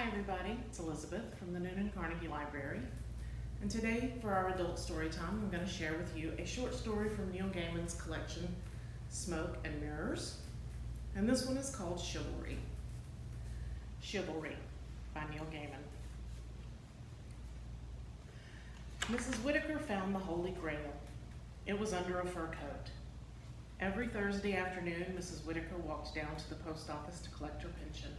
Hi everybody, it's Elizabeth from the Noonan Carnegie Library. And today for our adult story time, I'm going to share with you a short story from Neil Gaiman's collection, Smoke and Mirrors. And this one is called Chivalry. Chivalry by Neil Gaiman. Mrs. Whitaker found the Holy Grail. It was under a fur coat. Every Thursday afternoon, Mrs. Whitaker walked down to the post office to collect her pension.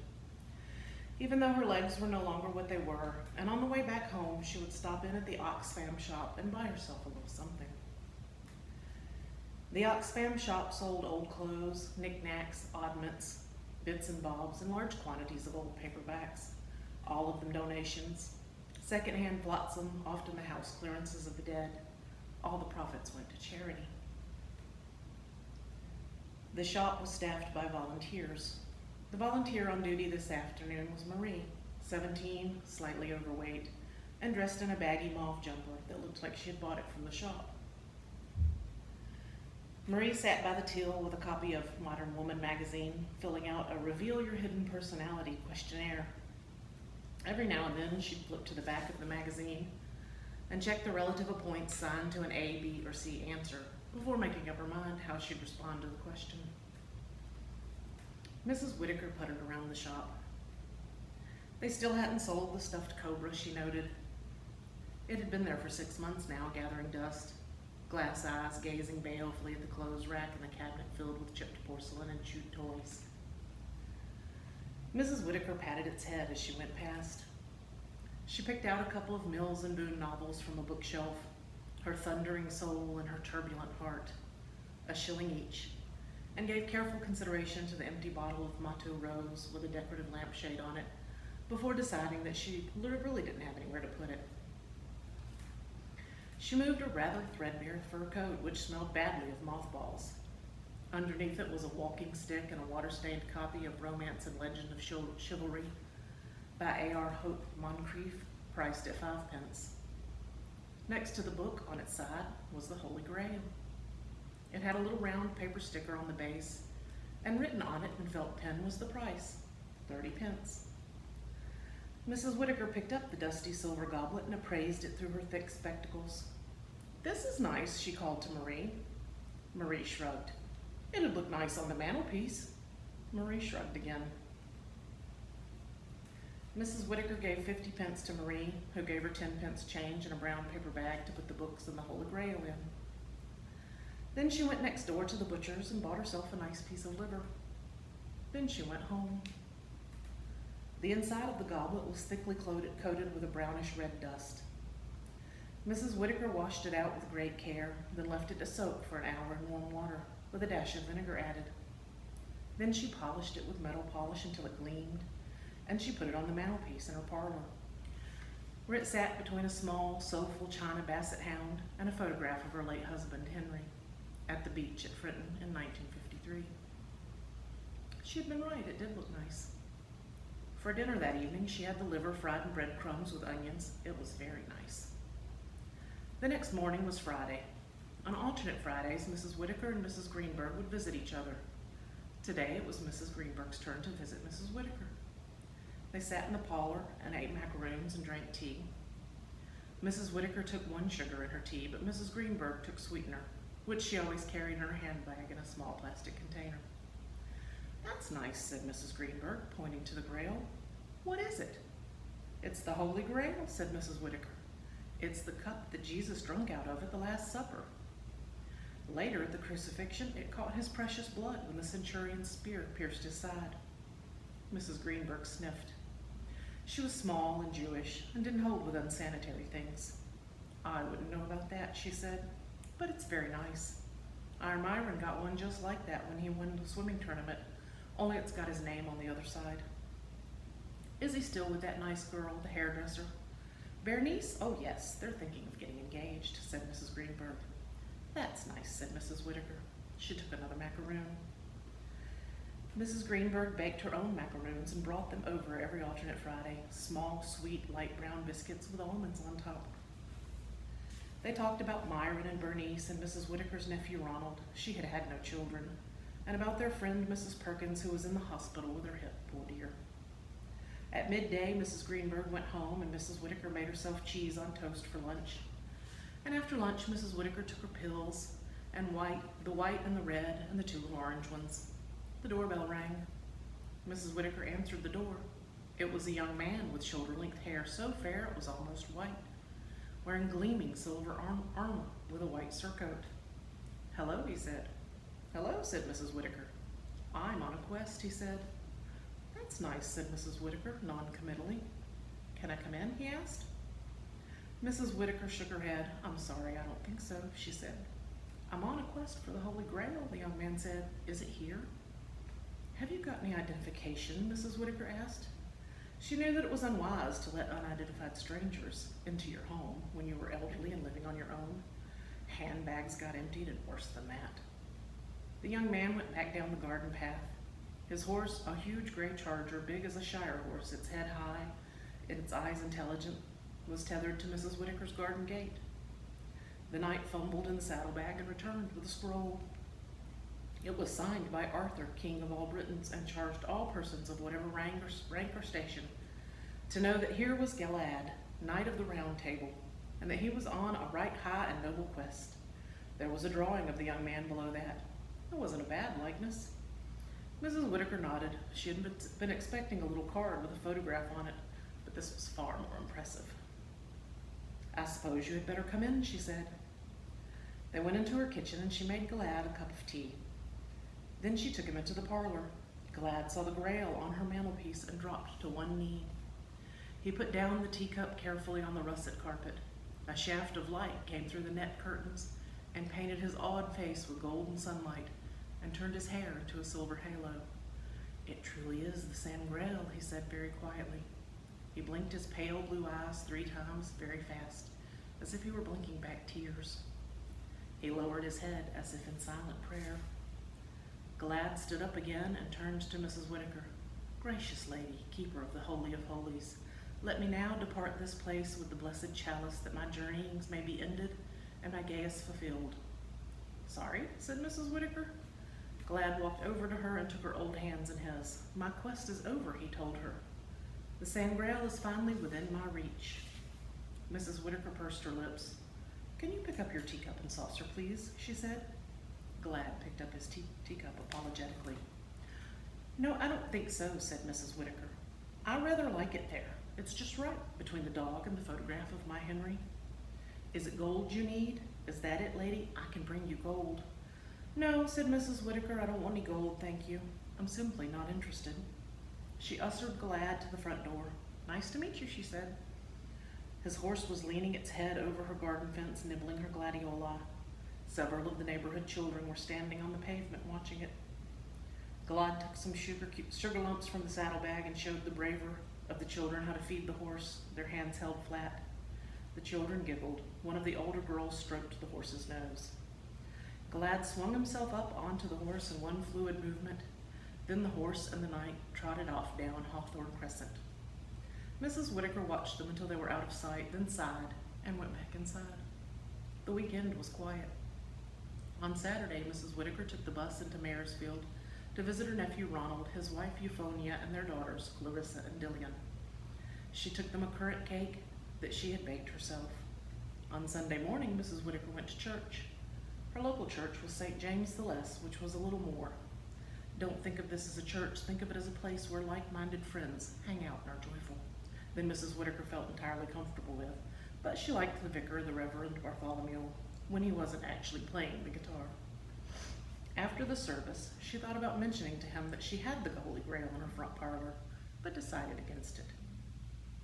Even though her legs were no longer what they were, and on the way back home, she would stop in at the Oxfam shop and buy herself a little something. The Oxfam shop sold old clothes, knickknacks, oddments, bits and bobs, and large quantities of old paperbacks, all of them donations, secondhand flotsam, often the house clearances of the dead. All the profits went to charity. The shop was staffed by volunteers. The volunteer on duty this afternoon was Marie, 17, slightly overweight, and dressed in a baggy mauve jumper that looked like she had bought it from the shop. Marie sat by the till with a copy of Modern Woman magazine, filling out a Reveal Your Hidden Personality questionnaire. Every now and then she'd flip to the back of the magazine and check the relative points assigned to an A, B, or C answer before making up her mind how she'd respond to the question. Mrs. Whitaker puttered around the shop. They still hadn't sold the stuffed cobra, she noted. It had been there for 6 months now, gathering dust, glass eyes gazing balefully at the clothes rack and the cabinet filled with chipped porcelain and chewed toys. Mrs. Whitaker patted its head as she went past. She picked out a couple of Mills and Boon novels from a bookshelf, Her Thundering Soul and Her Turbulent Heart, a shilling each, and gave careful consideration to the empty bottle of Motto Rose with a decorative lampshade on it before deciding that she really didn't have anywhere to put it. She moved a rather threadbare fur coat which smelled badly of mothballs. Underneath it was a walking stick and a water-stained copy of Romance and Legend of Chivalry by A.R. Hope Moncrief, priced at 5p. Next to the book on its side was the Holy Grail. It had a little round paper sticker on the base, and written on it in felt pen was the price, 30p. Mrs. Whitaker picked up the dusty silver goblet and appraised it through her thick spectacles. "This is nice," she called to Marie. Marie shrugged. "It'd look nice on the mantelpiece." Marie shrugged again. Mrs. Whitaker gave 50p to Marie, who gave her 10p change in a brown paper bag to put the books and the Holy Grail in. Then she went next door to the butcher's and bought herself a nice piece of liver. Then she went home. The inside of the goblet was thickly coated with a brownish red dust. Mrs. Whitaker washed it out with great care, then left it to soak for an hour in warm water, with a dash of vinegar added. Then she polished it with metal polish until it gleamed, and she put it on the mantelpiece in her parlor, where it sat between a small, soulful china basset hound and a photograph of her late husband, Henry, at the beach at Frinton in 1953. She had been right, it did look nice. For dinner that evening, she had the liver fried in breadcrumbs with onions. It was very nice. The next morning was Friday. On alternate Fridays, Mrs. Whitaker and Mrs. Greenberg would visit each other. Today, it was Mrs. Greenberg's turn to visit Mrs. Whitaker. They sat in the parlor and ate macaroons and drank tea. Mrs. Whitaker took 1 sugar in her tea, but Mrs. Greenberg took sweetener, which she always carried in her handbag in a small plastic container. "That's nice," said Mrs. Greenberg, pointing to the grail. "What is it?" "It's the Holy Grail," said Mrs. Whitaker. "It's the cup that Jesus drank out of at the Last Supper. Later at the crucifixion, it caught his precious blood when the centurion's spear pierced his side." Mrs. Greenberg sniffed. She was small and Jewish and didn't hold with unsanitary things. "I wouldn't know about that," she said, "but it's very nice. Our Myron got one just like that when he won the swimming tournament, only it's got his name on the other side." "Is he still with that nice girl, the hairdresser?" "Bernice? Oh yes, they're thinking of getting engaged," said Mrs. Greenberg. "That's nice," said Mrs. Whitaker. She took another macaroon. Mrs. Greenberg baked her own macaroons and brought them over every alternate Friday, small, sweet, light brown biscuits with almonds on top. They talked about Myron and Bernice and Mrs. Whitaker's nephew Ronald. She had had no children, and about their friend Mrs. Perkins, who was in the hospital with her hip, poor dear. At midday, Mrs. Greenberg went home, and Mrs. Whittaker made herself cheese on toast for lunch. And after lunch, Mrs. Whittaker took her pills, and the white and the red, and the 2 little orange ones. The doorbell rang. Mrs. Whittaker answered the door. It was a young man with shoulder-length hair so fair it was almost white, wearing gleaming silver armor with a white surcoat. "Hello," he said. "Hello," said Mrs. Whittaker. "I'm on a quest," he said. "That's nice," said Mrs. Whittaker, non-committally. "Can I come in?" he asked. Mrs. Whittaker shook her head. "I'm sorry, I don't think so," she said. "I'm on a quest for the Holy Grail," the young man said. "Is it here?" "Have you got any identification?" Mrs. Whittaker asked. She knew that it was unwise to let unidentified strangers into your home when you were elderly and living on your own. Handbags got emptied, and worse than that. The young man went back down the garden path. His horse, a huge gray charger, big as a shire horse, its head high, its eyes intelligent, was tethered to Mrs. Whittaker's garden gate. The knight fumbled in the saddlebag and returned with a scroll. It was signed by Arthur, King of all Britons, and charged all persons of whatever rank or station to know that here was Galad, Knight of the Round Table, and that he was on a right high and noble quest. There was a drawing of the young man below that. It wasn't a bad likeness. Mrs. Whittaker nodded. She had been expecting a little card with a photograph on it, but this was far more impressive. "I suppose you had better come in," she said. They went into her kitchen, and she made Galad a cup of tea. Then she took him into the parlor. Galad saw the Grail on her mantelpiece and dropped to one knee. He put down the teacup carefully on the russet carpet. A shaft of light came through the net curtains and painted his awed face with golden sunlight and turned his hair into a silver halo. "It truly is the San Grail," he said very quietly. He blinked his pale blue eyes 3 times very fast, as if he were blinking back tears. He lowered his head as if in silent prayer. Galad stood up again and turned to Mrs. Whittaker. "Gracious lady, keeper of the Holy of Holies, let me now depart this place with the blessed chalice, that my journeyings may be ended and my gayest fulfilled." "Sorry," said Mrs. Whittaker. Galad walked over to her and took her old hands in his. "My quest is over," he told her. "The San Grail is finally within my reach." Mrs. Whittaker pursed her lips. "Can you pick up your teacup and saucer, please?" she said. Galad picked up his teacup apologetically. "No, I don't think so," said Mrs. Whittaker. "I rather like it there. It's just right between the dog and the photograph of my Henry." "Is it gold you need? Is that it, lady? I can bring you gold." "No," said Mrs. Whittaker, "I don't want any gold, thank you. I'm simply not interested." She ushered Galad to the front door. "Nice to meet you," she said. His horse was leaning its head over her garden fence, nibbling her gladioli. Several of the neighborhood children were standing on the pavement watching it. Galad took some sugar lumps from the saddlebag and showed the braver of the children how to feed the horse, their hands held flat. The children giggled. One of the older girls stroked the horse's nose. Galad swung himself up onto the horse in one fluid movement. Then the horse and the knight trotted off down Hawthorne Crescent. Mrs. Whittaker watched them until they were out of sight, then sighed and went back inside. The weekend was quiet. On Saturday, Mrs. Whittaker took the bus into Maresfield to visit her nephew Ronald, his wife Euphonia, and their daughters Clarissa and Dillian. She took them a currant cake that she had baked herself. On Sunday morning, Mrs. Whittaker went to church. Her local church was St. James the Less, which was a little more. Don't think of this as a church, think of it as a place where like-minded friends hang out and are joyful. Then Mrs. Whittaker felt entirely comfortable with, but she liked the vicar, the Reverend Bartholomew, when he wasn't actually playing the guitar. After the service, she thought about mentioning to him that she had the Holy Grail in her front parlor, but decided against it.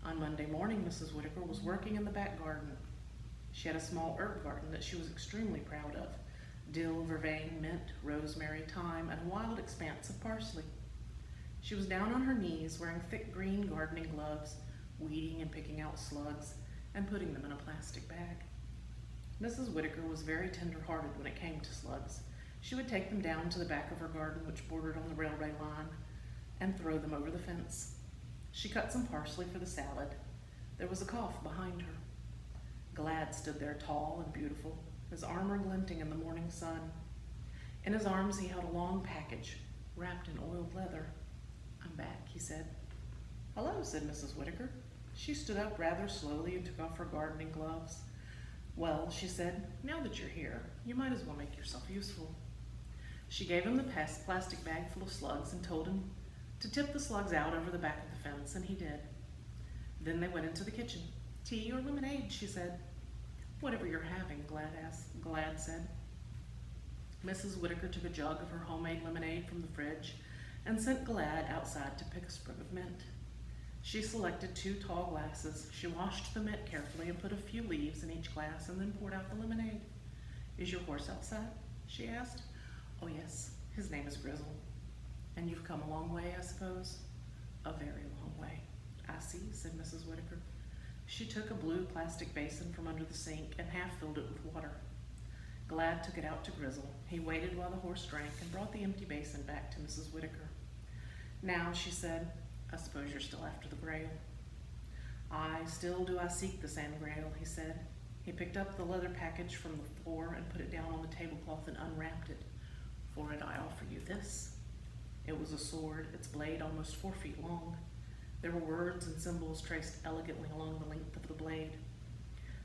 On Monday morning, Mrs. Whittaker was working in the back garden. She had a small herb garden that she was extremely proud of: dill, vervain, mint, rosemary, thyme, and a wild expanse of parsley. She was down on her knees, wearing thick green gardening gloves, weeding and picking out slugs, and putting them in a plastic bag. Mrs. Whittaker was very tender-hearted when it came to slugs. She would take them down to the back of her garden, which bordered on the railway line, and throw them over the fence. She cut some parsley for the salad. There was a cough behind her. Galad stood there tall and beautiful, his armor glinting in the morning sun. In his arms he held a long package, wrapped in oiled leather. "I'm back," he said. "Hello," said Mrs. Whittaker. She stood up rather slowly and took off her gardening gloves. "Well," she said, "now that you're here, you might as well make yourself useful." She gave him the plastic bag full of slugs and told him to tip the slugs out over the back of the fence, and he did. Then they went into the kitchen. "Tea or lemonade?" she said. "Whatever you're having," Glad said. Mrs. Whittaker took a jug of her homemade lemonade from the fridge and sent Glad outside to pick a sprig of mint. She selected 2 tall glasses. She washed the mint carefully and put a few leaves in each glass and then poured out the lemonade. "Is your horse outside?" she asked. "Oh, yes. His name is Grizzle." "And you've come a long way, I suppose?" "A very long way." "I see," said Mrs. Whittaker. She took a blue plastic basin from under the sink and half filled it with water. Glad took it out to Grizzle. He waited while the horse drank and brought the empty basin back to Mrs. Whittaker. "Now," she said, "I suppose you're still after the grail." "Aye, still do I seek the Sand Grail," he said. He picked up the leather package from the floor and put it down on the tablecloth and unwrapped it. "For it I offer you this." It was a sword, its blade almost 4 feet long. There were words and symbols traced elegantly along the length of the blade.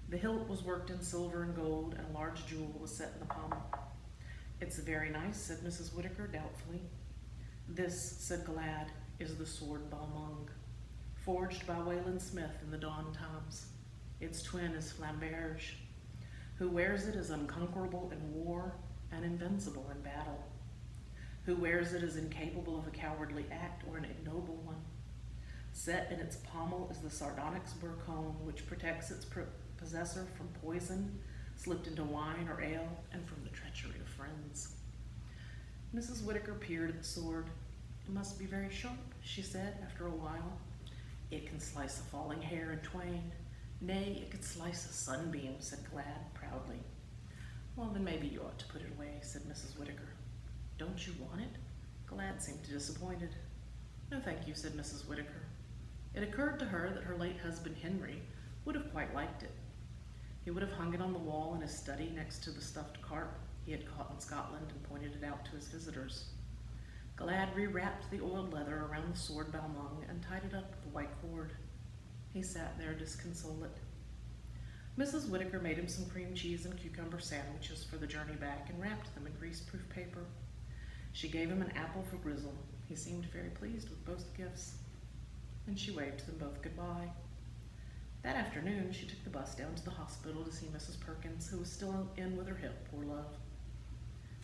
The hilt was worked in silver and gold, and a large jewel was set in the pommel. "It's very nice," said Mrs. Whittaker doubtfully. "This," said Glad, "is the sword Balmung, forged by Wayland Smith in the dawn times. Its twin is Flamberge. Who wears it is unconquerable in war and invincible in battle. Who wears it is incapable of a cowardly act or an ignoble one. Set in its pommel is the sardonyx burcone, which protects its possessor from poison slipped into wine or ale and from the treachery of friends." Mrs. Whittaker peered at the sword. "It must be very sharp," she said after a while. "It can slice a falling hair in twain. Nay, it could slice a sunbeam," said Glad proudly. "Well, then maybe you ought to put it away," said Mrs. Whittaker. "Don't you want it?" Glad seemed disappointed. "No, thank you," said Mrs. Whittaker. It occurred to her that her late husband Henry would have quite liked it. He would have hung it on the wall in his study next to the stuffed carp he had caught in Scotland and pointed it out to his visitors. Glad rewrapped the oiled leather around the sword Balmung and tied it up with a white cord. He sat there disconsolate. Mrs. Whittaker made him some cream cheese and cucumber sandwiches for the journey back and wrapped them in greaseproof paper. She gave him an apple for Grizzle. He seemed very pleased with both gifts. And she waved them both goodbye. That afternoon, she took the bus down to the hospital to see Mrs. Perkins, who was still in with her hip, poor love.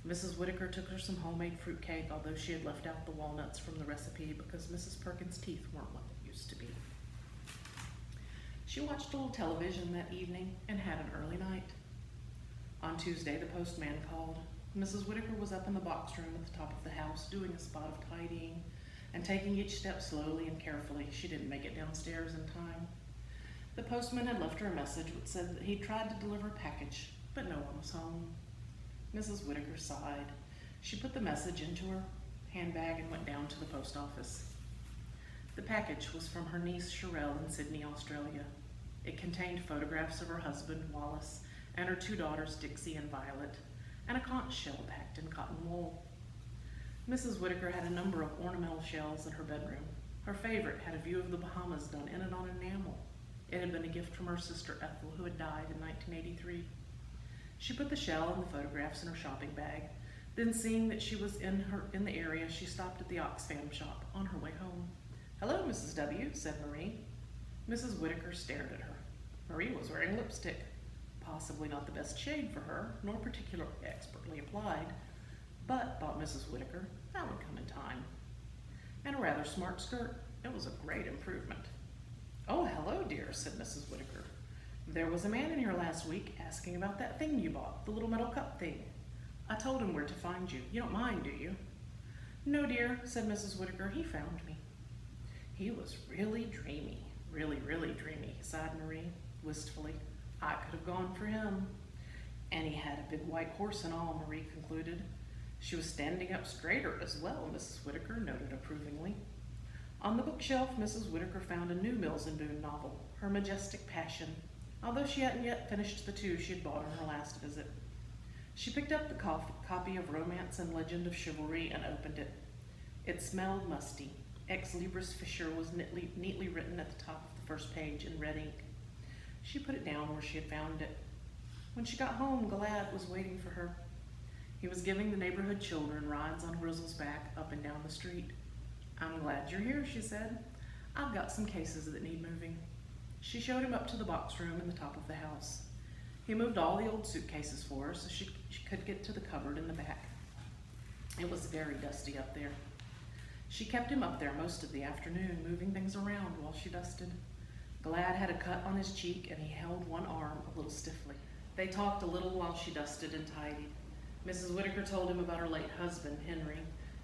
Mrs. Whittaker took her some homemade fruit cake, although she had left out the walnuts from the recipe because Mrs. Perkins' teeth weren't what they used to be. She watched a little television that evening and had an early night. On Tuesday, the postman called. Mrs. Whittaker was up in the box room at the top of the house doing a spot of tidying and taking each step slowly and carefully. She didn't make it downstairs in time. The postman had left her a message which said that he'd tried to deliver a package, but no one was home. Mrs. Whittaker sighed. She put the message into her handbag and went down to the post office. The package was from her niece Sherelle in Sydney, Australia. It contained photographs of her husband, Wallace, and her 2 daughters, Dixie and Violet, and a conch shell packed in cotton wool. Mrs. Whittaker had a number of ornamental shells in her bedroom. Her favorite had a view of the Bahamas done in it on enamel. It had been a gift from her sister Ethel, who had died in 1983. She put the shell and the photographs in her shopping bag. Then, seeing that she was in the area, she stopped at the Oxfam shop on her way home. "Hello, Mrs. W," said Marie. Mrs. Whittaker stared at her. Marie was wearing lipstick, possibly not the best shade for her, nor particularly expertly applied, but, thought Mrs. Whittaker, that would come in time. And a rather smart skirt. It was a great improvement. "Oh, hello, dear," said Mrs. Whittaker. "There was a man in here last week asking about that thing you bought, the little metal cup thing. I told him where to find you. You don't mind, do you?" "No, dear," said Mrs. Whittaker. "He found me." "He was really dreamy, really dreamy," sighed Marie, wistfully. "I could have gone for him. And he had a big white horse and all," Marie concluded. She was standing up straighter as well, Mrs. Whittaker noted approvingly. On the bookshelf, Mrs. Whittaker found a new Mills and Boon novel, Her Majestic Passion, although she hadn't yet finished the 2 she had bought on her last visit. She picked up the copy of Romance and Legend of Chivalry and opened it. It smelled musty. Ex Libris Fisher was neatly written at the top of the first page in red ink. She put it down where she had found it. When she got home, Galad was waiting for her. He was giving the neighborhood children rides on Grizzle's back up and down the street. "I'm glad you're here," she said. "I've got some cases that need moving." She showed him up to the box room in the top of the house. He moved all the old suitcases for her so she could get to the cupboard in the back. It was very dusty up there. She kept him up there most of the afternoon, moving things around while she dusted. Galad had a cut on his cheek and he held one arm a little stiffly. They talked a little while she dusted and tidied. Mrs. Whitaker told him about her late husband, Henry,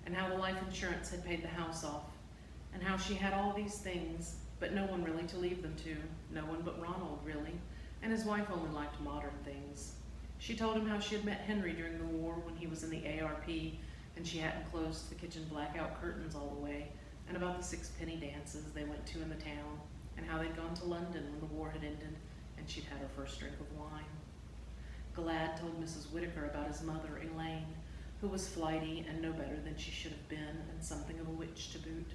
and how the life insurance had paid the house off, and how she had all these things, but no one really to leave them to, no one but Ronald, really, and his wife only liked modern things. She told him how she had met Henry during the war when he was in the ARP, and she hadn't closed the kitchen blackout curtains all the way, and about the sixpenny dances they went to in the town, and how they'd gone to London when the war had ended, and she'd had her first drink of wine. Galad told Mrs. Whitaker about his mother, Elaine, who was flighty and no better than she should have been, and something of a witch to boot,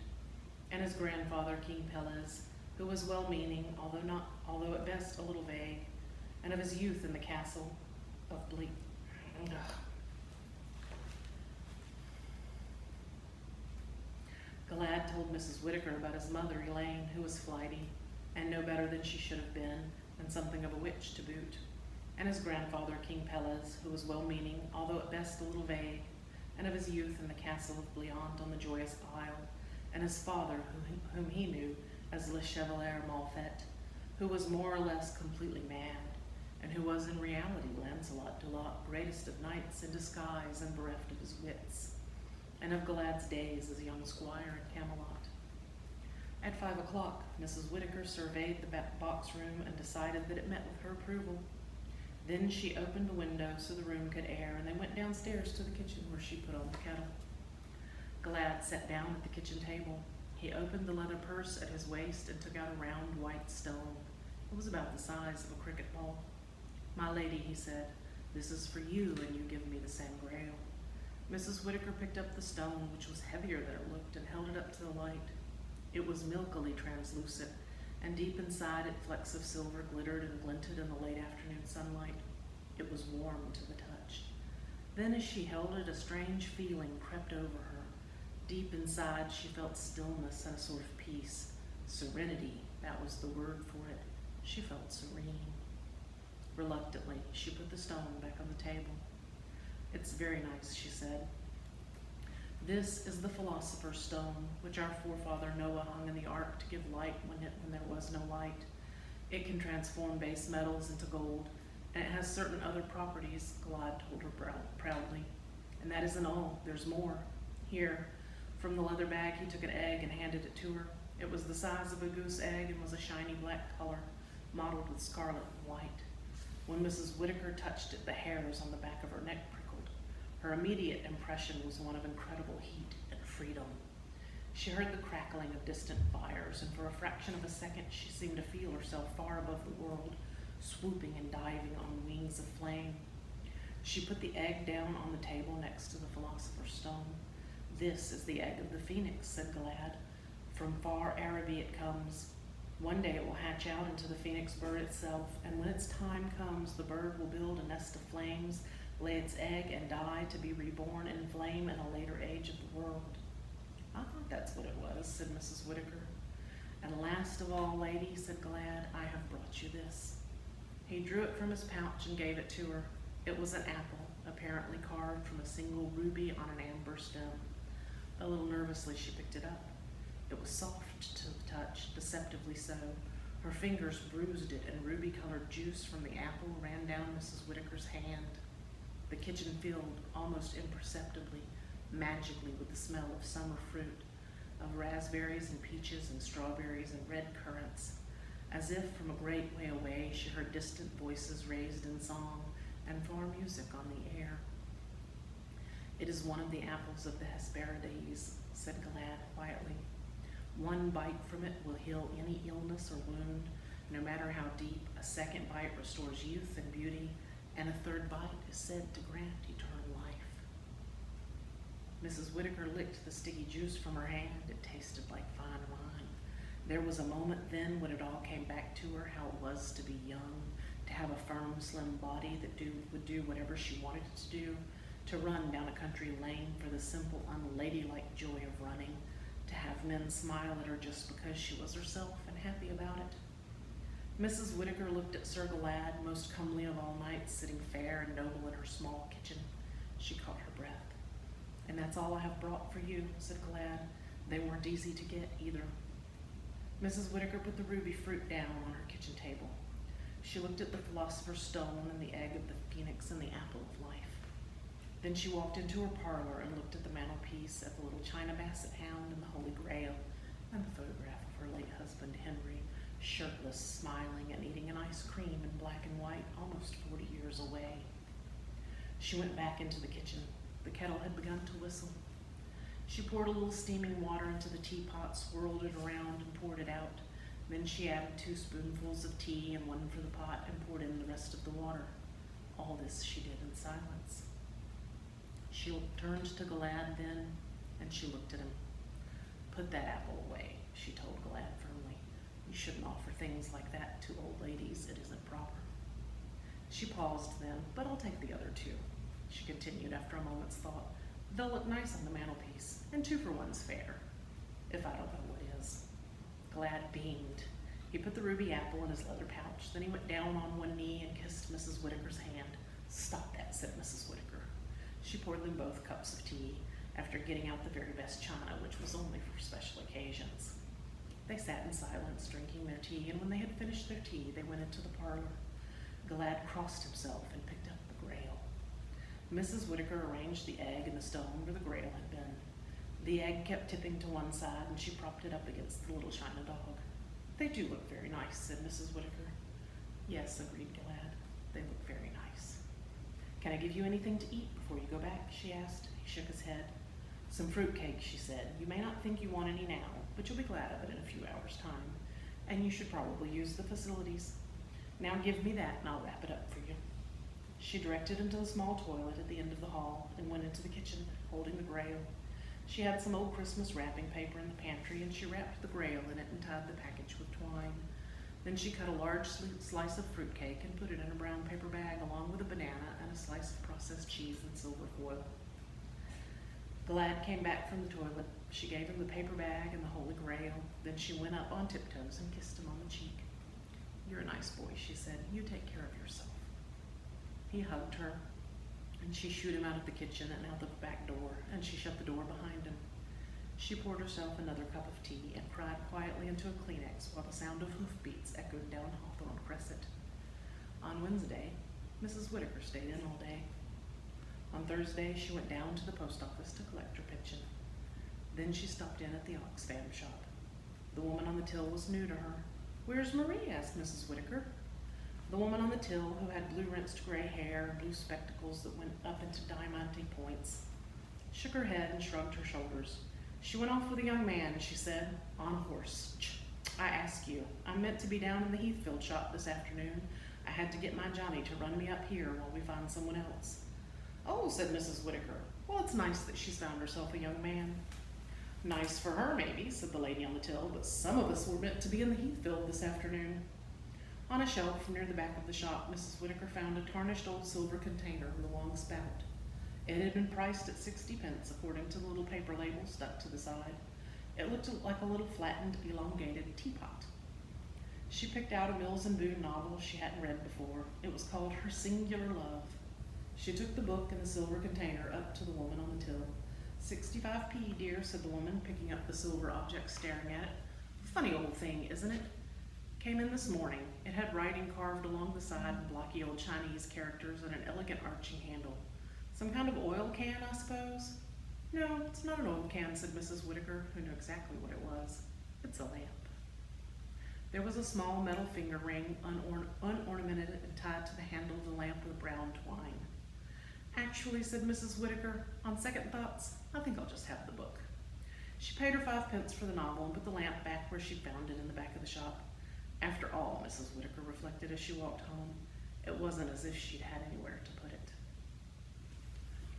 and his grandfather, King Pelez, who was well-meaning, although at best a little vague, and of his youth in the castle of Bleak. Galad told Mrs. Whitaker about his mother, Elaine, who was flighty and no better than she should have been, and something of a witch to boot, and his grandfather, King Pelez, who was well-meaning, although at best a little vague, and of his youth in the castle of Bliant on the Joyous Isle, and his father, whom he knew as Le Chevalier Malfait, who was more or less completely mad, and who was in reality Lancelot du Lac, greatest of knights in disguise and bereft of his wits, and of Galad's days as a young squire in Camelot. At 5 o'clock, Mrs. Whitaker surveyed the box room and decided that it met with her approval. Then she opened the window so the room could air, and they went downstairs to the kitchen where she put on the kettle. Galad sat down at the kitchen table. He opened the leather purse at his waist and took out a round white stone. It was about the size of a cricket ball. "My lady," he said, "this is for you, and you give me the San Grail." Mrs. Whitaker picked up the stone, which was heavier than it looked, and held it up to the light. It was milkily translucent, and deep inside it flecks of silver glittered and glinted in the late afternoon sunlight. It was warm to the touch. Then as she held it, a strange feeling crept over her. Deep inside she felt stillness and a sort of peace. Serenity, that was the word for it. She felt serene. Reluctantly, she put the stone back on the table. "It's very nice," she said. "This is the Philosopher's Stone, which our forefather Noah hung in the ark to give light when there was no light. It can transform base metals into gold, and it has certain other properties," Galad told her proudly. "And that isn't all. There's more. Here." From the leather bag he took an egg and handed it to her. It was the size of a goose egg and was a shiny black color, mottled with scarlet and white. When Mrs. Whitaker touched it, the hairs on the back of her neck prickled. Her immediate impression was one of incredible heat and freedom. She heard the crackling of distant fires, and for a fraction of a second she seemed to feel herself far above the world, swooping and diving on wings of flame. She put the egg down on the table next to the Philosopher's Stone. "This is the egg of the phoenix," said Galad. "From far Araby it comes. One day it will hatch out into the phoenix bird itself, and when its time comes, the bird will build a nest of flames, lay its egg, and die to be reborn in flame in a later age of the world." "I thought that's what it was," said Mrs. Whitaker. "And last of all, lady," said Galad, "I have brought you this." He drew it from his pouch and gave it to her. It was an apple, apparently carved from a single ruby on an amber stem. A little nervously she picked it up. It was soft to the touch, deceptively so. Her fingers bruised it, and ruby-colored juice from the apple ran down Mrs. Whitaker's hand. The kitchen filled, almost imperceptibly, magically with the smell of summer fruit, of raspberries and peaches and strawberries and red currants. As if from a great way away, she heard distant voices raised in song and far music on the air. "It is one of the apples of the Hesperides," said Galad quietly. "One bite from it will heal any illness or wound, no matter how deep. A second bite restores youth and beauty, and a third bite is said to grant eternal life." Mrs. Whittaker licked the sticky juice from her hand. It tasted like fine wine. There was a moment then when it all came back to her, how it was to be young, to have a firm, slim body that would do whatever she wanted it to do, to run down a country lane for the simple, unladylike joy of running, to have men smile at her just because she was herself and happy about it. Mrs. Whittaker looked at Sir Galad, most comely of all knights, sitting fair and noble in her small kitchen. She caught her breath. "And that's all I have brought for you," said Galad. "They weren't easy to get either." Mrs. Whittaker put the ruby fruit down on her kitchen table. She looked at the philosopher's stone and the egg of the phoenix and the apple of life. Then she walked into her parlor and looked at the mantelpiece, at the little china basset hound and the Holy Grail, and the photograph of her late husband Henry, shirtless, smiling, and eating an ice cream in black and white, almost 40 years away. She went back into the kitchen. The kettle had begun to whistle. She poured a little steaming water into the teapot, swirled it around, and poured it out. Then she added 2 spoonfuls of tea and 1 for the pot and poured in the rest of the water. All this she did in silence. She turned to Galad then, and she looked at him. "Put that apple away," she told Galad firmly. "You shouldn't offer things like that to old ladies. It isn't proper." She paused then. "But I'll take the other 2, she continued after a moment's thought. "They'll look nice on the mantelpiece, and 2 for 1's fair, if I don't know what is." Galad beamed. He put the ruby apple in his leather pouch. Then he went down on one knee and kissed Mrs. Whittaker's hand. "Stop that," said Mrs. Whittaker. She poured them both cups of tea, after getting out the very best china, which was only for special occasions. They sat in silence, drinking their tea, and when they had finished their tea, they went into the parlor. Galad crossed himself and picked up the Grail. Mrs. Whittaker arranged the egg in the stone where the Grail had been. The egg kept tipping to one side, and she propped it up against the little china dog. "They do look very nice," said Mrs. Whittaker. "Yes," agreed Galad. "They look very nice." "Can I give you anything to eat before you go back?" she asked. He shook his head. "Some fruitcake," she said. "You may not think you want any now, but you'll be glad of it in a few hours' time. And you should probably use the facilities. Now give me that, and I'll wrap it up for you." She directed him to the small toilet at the end of the hall and went into the kitchen, holding the Grail. She had some old Christmas wrapping paper in the pantry, and she wrapped the Grail in it and tied the package with twine. Then she cut a large slice of fruitcake and put it in a brown paper bag, along with a banana and a slice of processed cheese in silver foil. Galad came back from the toilet. She gave him the paper bag and the Holy Grail. Then she went up on tiptoes and kissed him on the cheek. "You're a nice boy," she said. "You take care of yourself." He hugged her, and she shooed him out of the kitchen and out the back door, and she shut the door behind him. She poured herself another cup of tea and cried quietly into a Kleenex while the sound of hoofbeats echoed down Hawthorne Crescent. On Wednesday, Mrs. Whittaker stayed in all day. On Thursday, she went down to the post office to collect her pension. Then she stopped in at the Oxfam shop. The woman on the till was new to her. "Where's Marie?" asked Mrs. Whittaker. The woman on the till, who had blue-rinsed gray hair and blue spectacles that went up into diamante points, shook her head and shrugged her shoulders. "She went off with a young man," she said, "on a horse. I ask you, I'm meant to be down in the Heathfield shop this afternoon. I had to get my Johnny to run me up here while we find someone else." "Oh," said Mrs. Whittaker. "Well, it's nice that she's found herself a young man." "Nice for her, maybe," said the lady on the till, "but some of us were meant to be in the Heathfield this afternoon." On a shelf near the back of the shop, Mrs. Whittaker found a tarnished old silver container with a long spout. It had been priced at 60 pence, according to the little paper label stuck to the side. It looked like a little flattened, elongated teapot. She picked out a Mills and Boon novel she hadn't read before. It was called Her Singular Love. She took the book and the silver container up to the woman on the till. 65p, dear," said the woman, picking up the silver object, staring at it. "Funny old thing, isn't it? Came in this morning. It had writing carved along the side in blocky old Chinese characters and an elegant arching handle. Some kind of oil can, I suppose?" "No, it's not an oil can," said Mrs. Whittaker, who knew exactly what it was. "It's a lamp." There was a small metal finger ring, unornamented and tied to the handle of the lamp with brown twine. "Actually," said Mrs. Whittaker, "on second thoughts, I think I'll just have the book." She paid her 5 pence for the novel and put the lamp back where she'd found it in the back of the shop. After all, Mrs. Whittaker reflected as she walked home, it wasn't as if she'd had anywhere to put it.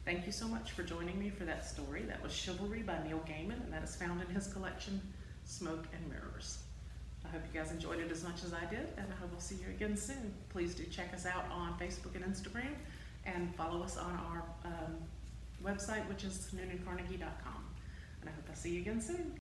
Thank you so much for joining me for that story. That was Chivalry by Neil Gaiman, and that is found in his collection, Smoke and Mirrors. I hope you guys enjoyed it as much as I did, and I hope I'll see you again soon. Please do check us out on Facebook and Instagram, and follow us on our website, which is noonandcarnegie.com. And I hope I'll see you again soon.